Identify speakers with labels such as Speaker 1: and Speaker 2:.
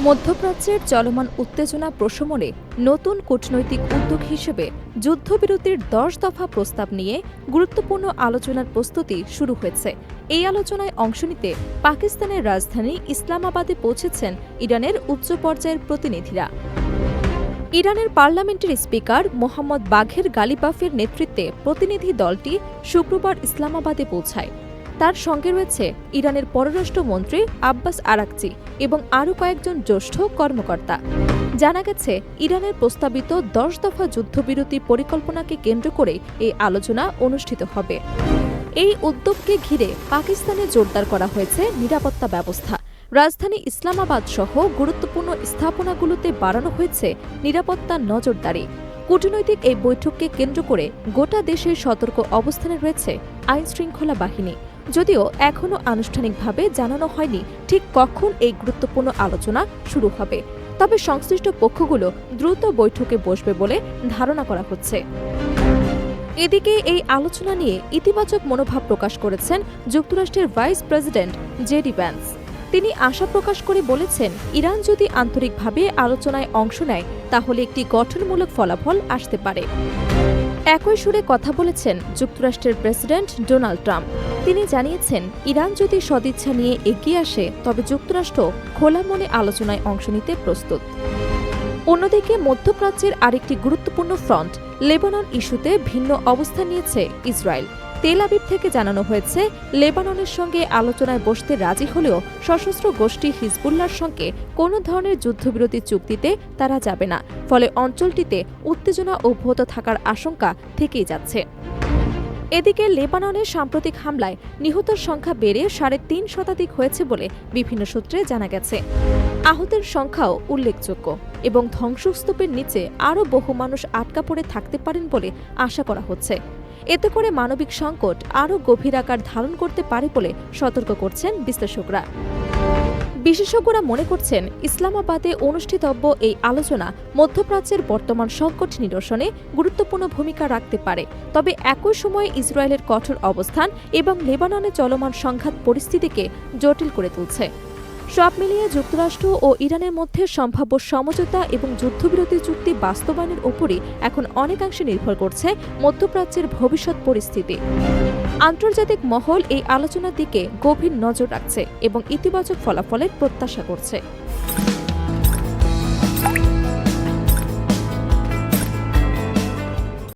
Speaker 1: মধ্যপ্রাচ্যের চলমান উত্তেজনা প্রশমনে নতুন কূটনৈতিক উদ্যোগ হিসেবে যুদ্ধবিরতির ১০ দফা প্রস্তাব নিয়ে গুরুত্বপূর্ণ আলোচনার প্রস্তুতি শুরু হয়েছে। এই আলোচনায় অংশ নিতে পাকিস্তানের রাজধানী ইসলামাবাদে পৌঁছেছেন ইরানের উচ্চ পর্যায়ের প্রতিনিধিরা। ইরানের পার্লামেন্টের স্পিকার মোহাম্মদ বাঘের গালিবাফের নেতৃত্বে প্রতিনিধি দলটি শুক্রবার ইসলামাবাদে পৌঁছায়। তার সঙ্গে রয়েছে ইরানের পররাষ্ট্রমন্ত্রী আব্বাস আরাকচি এবং আরও কয়েকজন জ্যেষ্ঠ কর্মকর্তা। জানা গেছে, ইরানের প্রস্তাবিত ১০ দফা যুদ্ধবিরতি পরিকল্পনাকে কেন্দ্র করে এই আলোচনা অনুষ্ঠিত হবে। এই উদ্যোগকে ঘিরে পাকিস্তানে জোরদার করা হয়েছে নিরাপত্তা ব্যবস্থা। রাজধানী ইসলামাবাদ সহ গুরুত্বপূর্ণ স্থাপনাগুলোতে বাড়ানো হয়েছে নিরাপত্তার নজরদারি। কূটনৈতিক এই বৈঠককে কেন্দ্র করে গোটা দেশে সতর্ক অবস্থানে রয়েছে আইনশৃঙ্খলা বাহিনী। যদিও এখনও আনুষ্ঠানিকভাবে জানানো হয়নি ঠিক কখন এই গুরুত্বপূর্ণ আলোচনা শুরু হবে, তবে সংশ্লিষ্ট পক্ষগুলো দ্রুত বৈঠকে বসবে বলে ধারণা করা হচ্ছে। এদিকে এই আলোচনা নিয়ে ইতিবাচক মনোভাব প্রকাশ করেছেন যুক্তরাষ্ট্রের ভাইস প্রেসিডেন্ট জেডি ভ্যান্স। তিনি আশা প্রকাশ করে বলেছেন, ইরান যদি আন্তরিকভাবে আলোচনায় অংশ নেয় তাহলে একটি গঠনমূলক ফলাফল আসতে পারে। একই সুরে কথা বলেছেন যুক্তরাষ্ট্রের প্রেসিডেন্ট ডোনাল্ড ট্রাম্প। তিনি জানিয়েছেন, ইরান যদি সদিচ্ছা নিয়ে এগিয়ে আসে তবে যুক্তরাষ্ট্র খোলা মনে আলোচনায় অংশ নিতে প্রস্তুত। অন্যদিকে মধ্যপ্রাচ্যের আরেকটি গুরুত্বপূর্ণ ফ্রন্ট লেবানন ইস্যুতে ভিন্ন অবস্থান নিয়েছে ইসরায়েল। তেল আবিব থেকে জানানো হয়েছে, লেবাননের সঙ্গে আলোচনায় বসতে রাজি হলেও সশস্ত্র গোষ্ঠী হিজবুল্লাহর সঙ্গে কোনো ধরনের যুদ্ধবিরতি চুক্তিতে তারা যাবে না। ফলে অঞ্চলটিতে উত্তেজনা অব্যাহত থাকার আশঙ্কা থেকেই যাচ্ছে। এদিকে লেবাননের সাম্প্রতিক হামলায় নিহতের সংখ্যা বেড়ে ৩.৫ শতাধিক হয়েছে বলে বিভিন্ন সূত্রে জানা গেছে। আহতের সংখ্যাও উল্লেখযোগ্য এবং ধ্বংসস্তূপের নিচে আরও বহু মানুষ আটকা পড়ে থাকতে পারেন বলে আশা করা হচ্ছে। এতে করে মানবিক সংকট আরও গভীর আকার ধারণ করতে পারে বলে সতর্ক করছেন বিশ্লেষকরা। বিশেষজ্ঞরা মনে করছেন, ইসলামাবাদে অনুষ্ঠিতব্য এই আলোচনা মধ্যপ্রাচ্যের বর্তমান সংকট নিরসনে গুরুত্বপূর্ণ ভূমিকা রাখতে পারে। তবে একই সময়ে ইসরায়েলের কঠোর অবস্থান এবং লেবাননে চলমান সংঘাত পরিস্থিতিকে জটিল করে তুলছে। সব মিলিয়ে যুক্তরাষ্ট্র ও ইরানের মধ্যে সম্ভাব্য সমঝোতা এবং যুদ্ধবিরতি চুক্তি বাস্তবায়নের উপরই এখন অনেকাংশে নির্ভর করছে মধ্যপ্রাচ্যের ভবিষ্যৎ পরিস্থিতি। আন্তর্জাতিক মহল এই আলোচনার দিকে গভীর নজর রাখছে এবং ইতিবাচক ফলাফলের প্রত্যাশা করছে।